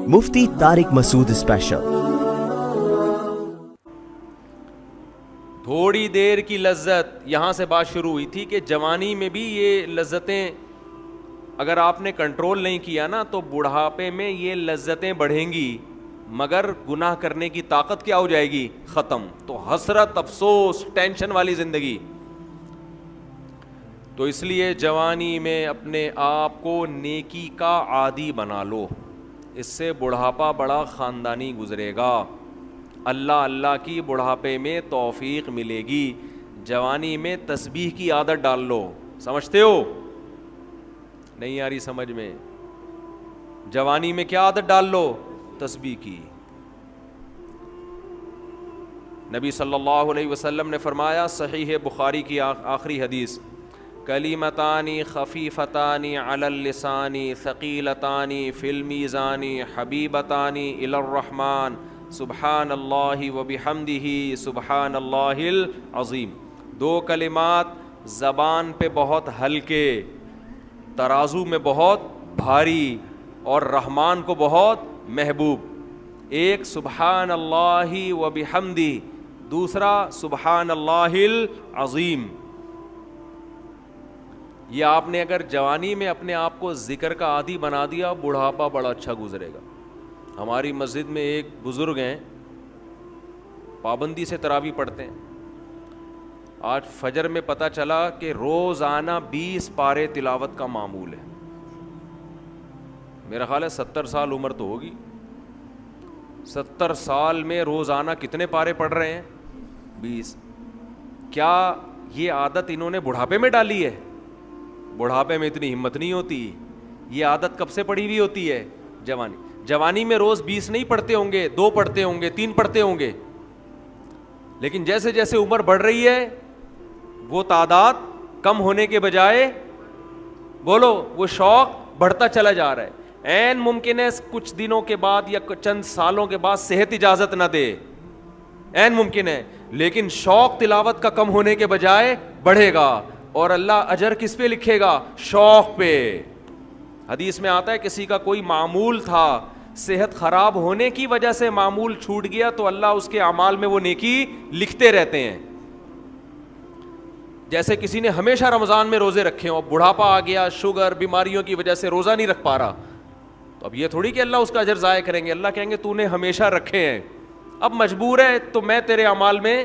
مفتی طارق مسعود special. تھوڑی دیر کی لذت، یہاں سے بات شروع ہوئی تھی کہ جوانی میں بھی یہ لذتیں اگر آپ نے کنٹرول نہیں کیا نا تو بڑھاپے میں یہ لذتیں بڑھیں گی، مگر گناہ کرنے کی طاقت کیا ہو جائے گی؟ ختم۔ تو حسرت، افسوس، ٹینشن والی زندگی۔ تو اس لیے جوانی میں اپنے آپ کو نیکی کا عادی بنا لو، اس سے بڑھاپا بڑا خاندانی گزرے گا، اللہ اللہ کی بڑھاپے میں توفیق ملے گی۔ جوانی میں تسبیح کی عادت ڈال لو، سمجھتے ہو؟ نہیں آ رہی سمجھ میں؟ جوانی میں کیا عادت ڈال لو؟ تسبیح کی۔ نبی صلی اللہ علیہ وسلم نے فرمایا، صحیح بخاری کی آخری حدیث، کلیمتانی خفیفتانی علی اللسانی ثقیلتانی فی المیزان حبیبتانی الی الرحمن سبحان اللہ وبحمدہ سبحان اللہ العظیم۔ دو کلمات زبان پہ بہت ہلکے، ترازو میں بہت بھاری، اور رحمان کو بہت محبوب۔ ایک سبحان اللہ وبحمدہ، دوسرا سبحان اللہ العظیم۔ یہ آپ نے اگر جوانی میں اپنے آپ کو ذکر کا عادی بنا دیا، بڑھاپا بڑا اچھا گزرے گا۔ ہماری مسجد میں ایک بزرگ ہیں، پابندی سے تراویح پڑھتے ہیں۔ آج فجر میں پتہ چلا کہ روزانہ 20 پارے تلاوت کا معمول ہے۔ میرا خیال ہے 70 سال عمر تو ہوگی، 70 سال میں روزانہ کتنے پارے پڑھ رہے ہیں؟ 20۔ کیا یہ عادت انہوں نے بڑھاپے میں ڈالی ہے؟ بڑھاپے میں اتنی ہمت نہیں ہوتی۔ یہ عادت کب سے پڑھی ہوئی ہوتی ہے؟ جوانی میں روز 20 نہیں پڑھتے ہوں گے، 2 پڑھتے ہوں گے، 3 پڑھتے ہوں گے، لیکن جیسے جیسے عمر بڑھ رہی ہے وہ تعداد کم ہونے کے بجائے، بولو، وہ شوق بڑھتا چلا جا رہا ہے۔ عین ممکن ہے کچھ دنوں کے بعد یا چند سالوں کے بعد صحت اجازت نہ دے، عین ممکن ہے، لیکن شوق تلاوت کا کم ہونے کے بجائے بڑھے گا، اور اللہ اجر کس پہ لکھے گا؟ شوق پہ۔ حدیث میں آتا ہے کسی کا کوئی معمول تھا، صحت خراب ہونے کی وجہ سے معمول چھوٹ گیا تو اللہ اس کے اعمال میں وہ نیکی لکھتے رہتے ہیں۔ جیسے کسی نے ہمیشہ رمضان میں روزے رکھے ہوں، بڑھاپا آ گیا، شوگر، بیماریوں کی وجہ سے روزہ نہیں رکھ پا رہا، تو اب یہ تھوڑی کہ اللہ اس کا اجر ضائع کریں گے، اللہ کہیں گے تو نے ہمیشہ رکھے ہیں، اب مجبور ہے تو میں تیرے اعمال میں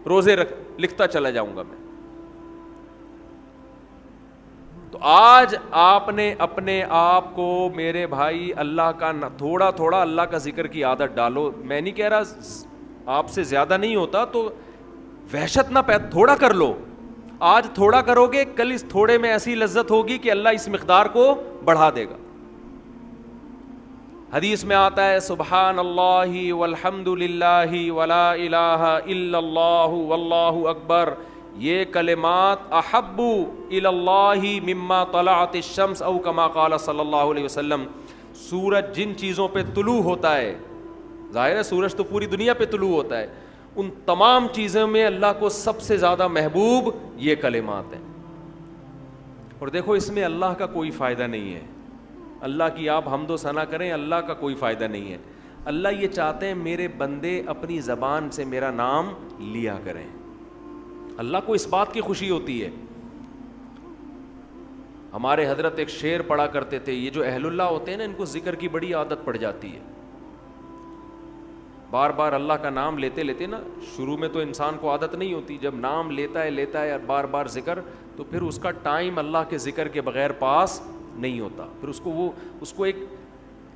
روزے لکھتا چلا جاؤں گا میں۔ تو آج آپ نے اپنے آپ کو، میرے بھائی، اللہ کا تھوڑا تھوڑا اللہ کا ذکر کی عادت ڈالو۔ میں نہیں کہہ رہا آپ سے زیادہ نہیں ہوتا تو وحشت نہ تھوڑا کر لو۔ آج تھوڑا کرو گے، کل اس تھوڑے میں ایسی لذت ہوگی کہ اللہ اس مقدار کو بڑھا دے گا۔ حدیث میں آتا ہے، سبحان اللہ والحمد للہ ولا الہ الا اللہ واللہ اکبر، یہ کلمات احب الی اللہ مما طلعت الشمس او کما قال صلی اللہ علیہ وسلم۔ سورج جن چیزوں پہ طلوع ہوتا ہے، ظاہر ہے سورج تو پوری دنیا پہ طلوع ہوتا ہے، ان تمام چیزوں میں اللہ کو سب سے زیادہ محبوب یہ کلمات ہیں۔ اور دیکھو اس میں اللہ کا کوئی فائدہ نہیں ہے، اللہ کی آپ حمد و ثنا کریں، اللہ کا کوئی فائدہ نہیں ہے۔ اللہ یہ چاہتے ہیں میرے بندے اپنی زبان سے میرا نام لیا کریں، اللہ کو اس بات کی خوشی ہوتی ہے۔ ہمارے حضرت ایک شعر پڑھا کرتے تھے، یہ جو اہل اللہ ہوتے ہیں نا، ان کو ذکر کی بڑی عادت پڑ جاتی ہے، بار بار اللہ کا نام لیتے لیتے نا، شروع میں تو انسان کو عادت نہیں ہوتی، جب نام لیتا ہے بار بار ذکر، تو پھر اس کا ٹائم اللہ کے ذکر کے بغیر پاس نہیں ہوتا، پھر اس کو ایک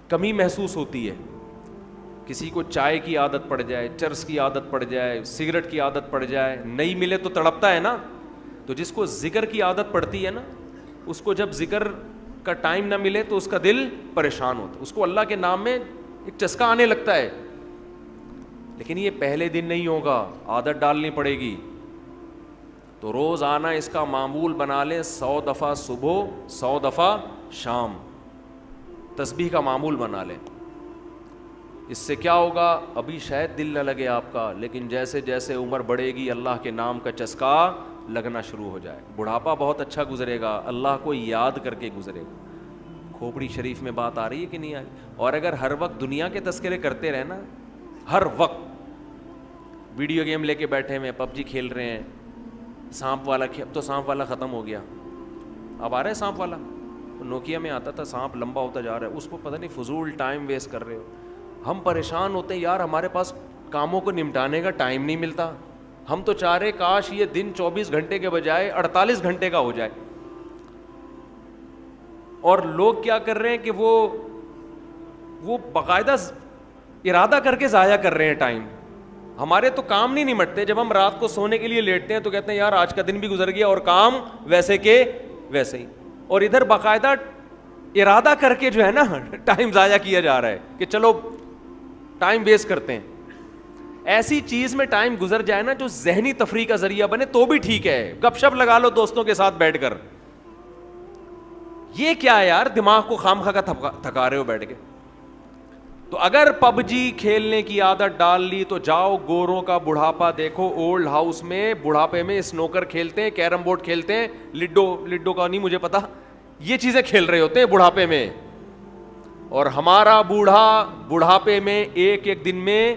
کمی محسوس ہوتی ہے۔ کسی کو چائے کی عادت پڑ جائے، چرس کی عادت پڑ جائے، سگریٹ کی عادت پڑ جائے، نہیں ملے تو تڑپتا ہے نا۔ تو جس کو ذکر کی عادت پڑتی ہے نا، اس کو جب ذکر کا ٹائم نہ ملے تو اس کا دل پریشان ہوتا ہے، اس کو اللہ کے نام میں ایک چسکا آنے لگتا ہے۔ لیکن یہ پہلے دن نہیں ہوگا، عادت ڈالنی پڑے گی۔ تو روز آنا اس کا معمول بنا لیں، 100 دفعہ صبح، 100 دفعہ شام تسبیح کا معمول بنا لیں۔ اس سے کیا ہوگا؟ ابھی شاید دل نہ لگے آپ کا، لیکن جیسے جیسے عمر بڑھے گی اللہ کے نام کا چسکا لگنا شروع ہو جائے، بڑھاپا بہت اچھا گزرے گا، اللہ کو یاد کر کے گزرے گا۔ کھوپڑی شریف میں بات آ رہی ہے کہ نہیں آ رہی؟ اور اگر ہر وقت دنیا کے تذکرے کرتے رہے نا، ہر وقت ویڈیو گیم لے کے بیٹھے ہوئے پب جی کھیل رہے ہیں، سانپ والا اب تو سانپ والا ختم ہو گیا، اب آ رہا ہے سانپ والا، نوکیا میں آتا تھا سانپ لمبا ہوتا جا رہا ہے، اس کو پتہ نہیں فضول ٹائم ویسٹ کر رہے ہو. ہم پریشان ہوتے ہیں یار، ہمارے پاس کاموں کو نمٹانے کا ٹائم نہیں ملتا. ہم تو چاہ رہے کاش یہ دن 24 گھنٹے کے بجائے 48 گھنٹے کا ہو جائے. اور لوگ کیا کر رہے ہیں کہ وہ باقاعدہ ارادہ کر کے ضائع کر رہے ہیں ٹائم. ہمارے تو کام نہیں نمٹتے، جب ہم رات کو سونے کے لیے لیٹتے ہیں تو کہتے ہیں یار آج کا دن بھی گزر گیا اور کام ویسے کے ویسے ہی. اور ادھر باقاعدہ ارادہ کر کے جو ہے نا ٹائم ضائع کیا جا رہا ہے کہ چلو ٹائم ویسٹ کرتے ہیں. ایسی چیز میں ٹائم گزر جائے نا جو ذہنی تفریح کا ذریعہ بنے تو بھی ٹھیک ہے، گپ شپ لگا لو دوستوں کے ساتھ بیٹھ کر. یہ کیا ہے یار، دماغ کو خام خواہ کا تھکا رہے ہو بیٹھ کے. تو اگر پب جی کھیلنے کی عادت ڈال لی تو جاؤ گوروں کا بڑھاپا دیکھو، اولڈ ہاؤس میں بڑھاپے میں اسنوکر کھیلتے ہیں، کیرم بورڈ کھیلتے ہیں، لڈو کا نہیں مجھے پتا، یہ چیزیں کھیل رہے ہوتے ہیں بڑھاپے میں. اور ہمارا بوڑھا بڑھاپے میں ایک ایک دن میں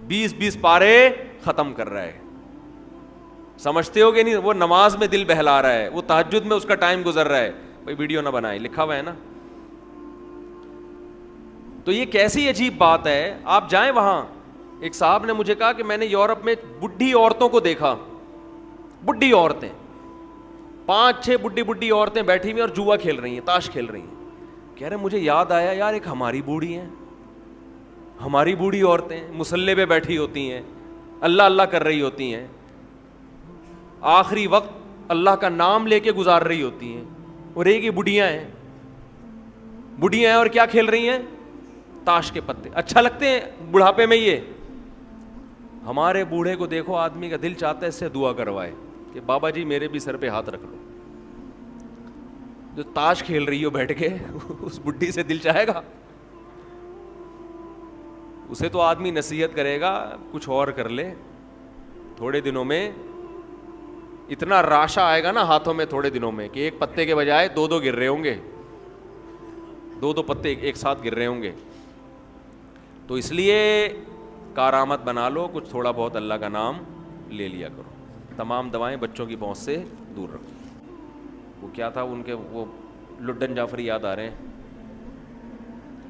20 پارے ختم کر رہا ہے. سمجھتے ہو کہ نہیں؟ وہ نماز میں دل بہلا رہا ہے، وہ تہجد میں اس کا ٹائم گزر رہا ہے. بھائی ویڈیو نہ بنائے، لکھا ہوا ہے نا. تو یہ کیسی عجیب بات ہے. آپ جائیں وہاں، ایک صاحب نے مجھے کہا کہ میں نے یورپ میں بڈھی عورتوں کو دیکھا، بڈھی عورتیں 5-6 بڈھی عورتیں بیٹھی ہوئی اور جوا کھیل رہی ہیں، تاش کھیل رہی ہیں. کہہ رہے مجھے یاد آیا یار ایک ہماری بوڑھی ہیں، ہماری بوڑھی عورتیں مصلے پہ بیٹھی ہوتی ہیں، اللہ اللہ کر رہی ہوتی ہیں، آخری وقت اللہ کا نام لے کے گزار رہی ہوتی ہیں. اور ایک یہ بڑھیاں ہیں اور کیا کھیل رہی ہیں؟ تاش کے پتے. اچھا لگتے ہیں بڑھاپے میں یہ؟ ہمارے بوڑھے کو دیکھو، آدمی کا دل چاہتا ہے اس سے دعا کروائے کہ بابا جی میرے بھی سر پہ ہاتھ رکھ لو. جو تاش کھیل رہی ہو بیٹھ کے اس بڈھی سے دل چاہے گا؟ اسے تو آدمی نصیحت کرے گا کچھ اور کر لے. تھوڑے دنوں میں اتنا راشا آئے گا نا ہاتھوں میں تھوڑے دنوں میں کہ ایک پتے کے بجائے 2 گر رہے ہوں گے، 2 پتے ایک ساتھ گر رہے ہوں گے. تو اس لیے کارآمد بنا لو، کچھ تھوڑا بہت اللہ کا نام لے لیا کرو. تمام دوائیں بچوں کی پہنچ سے دور رکھو. وہ کیا تھا ان کے، وہ لڈن جعفری یاد آ رہے ہیں.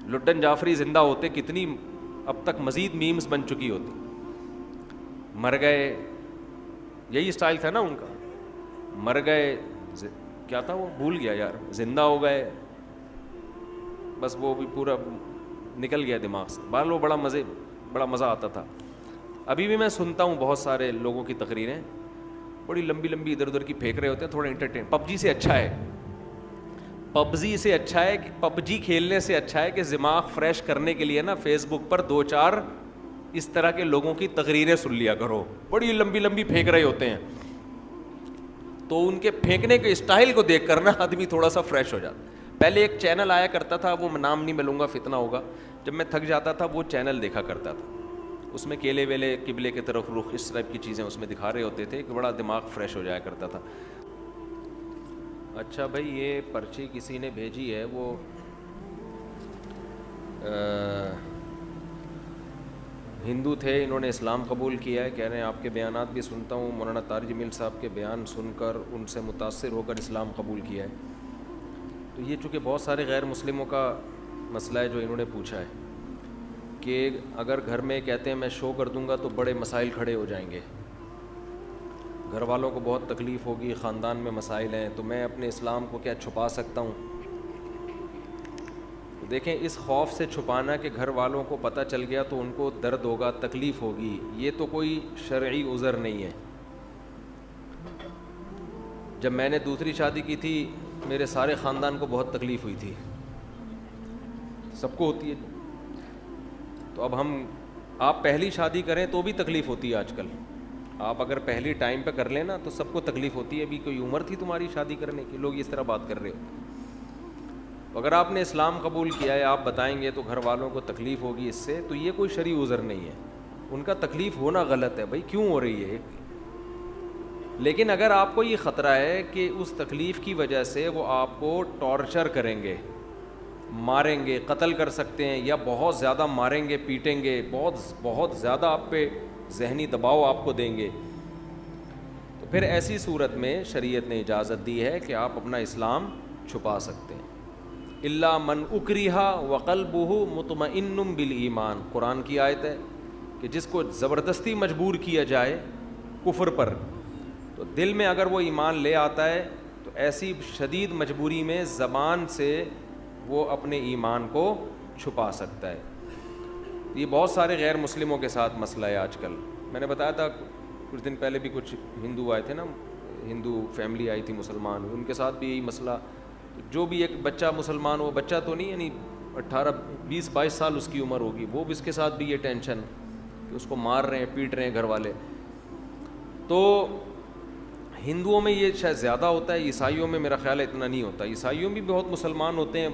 لڈن جعفری زندہ ہوتے کتنی اب تک مزید میمز بن چکی ہوتی. مر گئے، یہی اسٹائل تھا نا ان کا، مر گئے، کیا تھا وہ بھول گیا یار، زندہ ہو گئے، بس وہ بھی پورا نکل گیا دماغ سے. بہرحال وہ بڑا مزہ آتا تھا. ابھی بھی میں سنتا ہوں بہت سارے لوگوں کی تقریریں، بڑی لمبی لمبی ادھر ادھر کی پھینک رہے ہوتے ہیں، تھوڑا انٹرٹین. پب جی سے اچھا ہے، پب جی کھیلنے سے اچھا ہے کہ دماغ فریش کرنے کے لیے نا فیس بک پر 2-4 اس طرح کے لوگوں کی تقریریں سن لیا کرو. بڑی لمبی لمبی پھینک رہے ہوتے ہیں، تو ان کے پھینکنے کے اسٹائل کو دیکھ کر نا آدمی تھوڑا سا فریش ہو جاتا. پہلے ایک چینل آیا کرتا تھا، وہ نام نہیں میں لوں گا فتنہ ہوگا، جب میں تھک جاتا تھا وہ چینل دیکھا کرتا تھا. اس میں کیلے ویلے قبلے کی طرف رخ اس ٹائپ کی چیزیں اس میں دکھا رہے ہوتے تھے کہ بڑا دماغ فریش ہو جایا کرتا تھا. اچھا بھائی یہ پرچی کسی نے بھیجی ہے، وہ ہندو تھے، انہوں نے اسلام قبول کیا ہے. کہہ رہے ہیں آپ کے بیانات بھی سنتا ہوں، مولانا طارق جمیل صاحب کے بیان سن کر ان سے متاثر ہو کر اسلام قبول کیا ہے. تو یہ چونکہ بہت سارے غیر مسلموں کا مسئلہ ہے جو انہوں نے پوچھا ہے کہ اگر گھر میں کہتے ہیں میں شو کر دوں گا تو بڑے مسائل کھڑے ہو جائیں گے، گھر والوں کو بہت تکلیف ہوگی، خاندان میں مسائل ہیں، تو میں اپنے اسلام کو کیا چھپا سکتا ہوں؟ دیکھیں اس خوف سے چھپانا کہ گھر والوں کو پتہ چل گیا تو ان کو درد ہوگا، تکلیف ہوگی، یہ تو کوئی شرعی عذر نہیں ہے. جب میں نے دوسری شادی کی تھی میرے سارے خاندان کو بہت تکلیف ہوئی تھی، سب کو ہوتی ہے. تو اب آپ پہلی شادی کریں تو بھی تکلیف ہوتی ہے آج کل. آپ اگر پہلی ٹائم پہ کر لیں نا تو سب کو تکلیف ہوتی ہے. ابھی کوئی عمر تھی تمہاری شادی کرنے کی؟ لوگ اس طرح بات کر رہے ہوتے. اگر آپ نے اسلام قبول کیا ہے، آپ بتائیں گے تو گھر والوں کو تکلیف ہوگی اس سے، تو یہ کوئی شرعی عذر نہیں ہے. ان کا تکلیف ہونا غلط ہے بھائی، کیوں ہو رہی ہے؟ لیکن اگر آپ کو یہ خطرہ ہے کہ اس تکلیف کی وجہ سے وہ آپ کو ٹارچر کریں گے، ماریں گے, قتل کر سکتے ہیں, یا بہت زیادہ ماریں گے, پیٹیں گے, بہت زیادہ آپ پہ ذہنی دباؤ آپ کو دیں گے, تو پھر ایسی صورت میں شریعت نے اجازت دی ہے کہ آپ اپنا اسلام چھپا سکتے ہیں. الا من اکرہ وقلبہ مطمئن بالایمان, قرآن کی آیت ہے کہ جس کو زبردستی مجبور کیا جائے کفر پر, تو دل میں اگر وہ ایمان لے آتا ہے تو ایسی شدید مجبوری میں زبان سے وہ اپنے ایمان کو چھپا سکتا ہے. یہ بہت سارے غیر مسلموں کے ساتھ مسئلہ ہے آج کل. میں نے بتایا تھا کچھ دن پہلے بھی کچھ ہندو آئے تھے نا, ہندو فیملی آئی تھی مسلمان, ان کے ساتھ بھی یہی مسئلہ. جو بھی ایک بچہ مسلمان ہو, بچہ تو نہیں یعنی 18-20-22 سال اس کی عمر ہوگی, وہ بھی اس کے ساتھ بھی یہ ٹینشن کہ اس کو مار رہے ہیں, پیٹ رہے ہیں گھر والے. تو ہندوؤں میں یہ شاید زیادہ ہوتا ہے, عیسائیوں میں میرا خیال ہے اتنا نہیں ہوتا. عیسائیوں میں بھی بہت مسلمان ہوتے ہیں.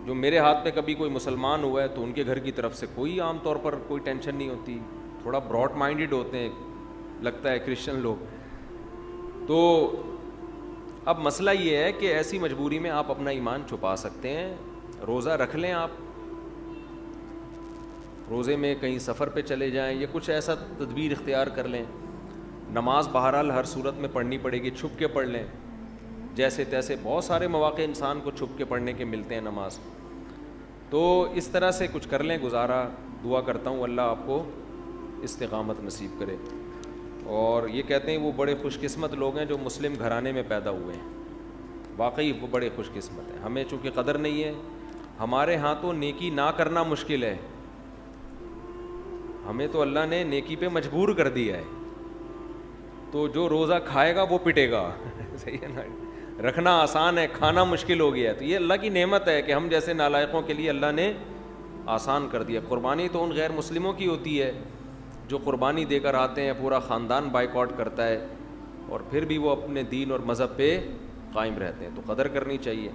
جو میرے ہاتھ میں کبھی کوئی مسلمان ہوا ہے تو ان کے گھر کی طرف سے کوئی عام طور پر کوئی ٹینشن نہیں ہوتی, تھوڑا براڈ مائنڈڈ ہوتے ہیں لگتا ہے کرسچن لوگ. تو اب مسئلہ یہ ہے کہ ایسی مجبوری میں آپ اپنا ایمان چھپا سکتے ہیں. روزہ رکھ لیں, آپ روزے میں کہیں سفر پہ چلے جائیں یا کچھ ایسا تدبیر اختیار کر لیں. نماز بہرحال ہر صورت میں پڑھنی پڑے گی, چھپ کے پڑھ لیں جیسے تیسے. بہت سارے مواقع انسان کو چھپ کے پڑھنے کے ملتے ہیں نماز. تو اس طرح سے کچھ کر لیں گزارا. دعا کرتا ہوں اللہ آپ کو استقامت نصیب کرے. اور یہ کہتے ہیں وہ بڑے خوش قسمت لوگ ہیں جو مسلم گھرانے میں پیدا ہوئے ہیں. واقعی وہ بڑے خوش قسمت ہیں. ہمیں چونکہ قدر نہیں ہے, ہمارے ہاں تو نیکی نہ کرنا مشکل ہے, ہمیں تو اللہ نے نیکی پہ مجبور کر دیا ہے. تو جو روزہ کھائے گا وہ پٹے گا. صحیح ہے نا, رکھنا آسان ہے, کھانا مشکل ہو گیا ہے. تو یہ اللہ کی نعمت ہے کہ ہم جیسے نالائقوں کے لیے اللہ نے آسان کر دیا. قربانی تو ان غیر مسلموں کی ہوتی ہے جو قربانی دے کر آتے ہیں, پورا خاندان بائیکاٹ کرتا ہے, اور پھر بھی وہ اپنے دین اور مذہب پہ قائم رہتے ہیں. تو قدر کرنی چاہیے.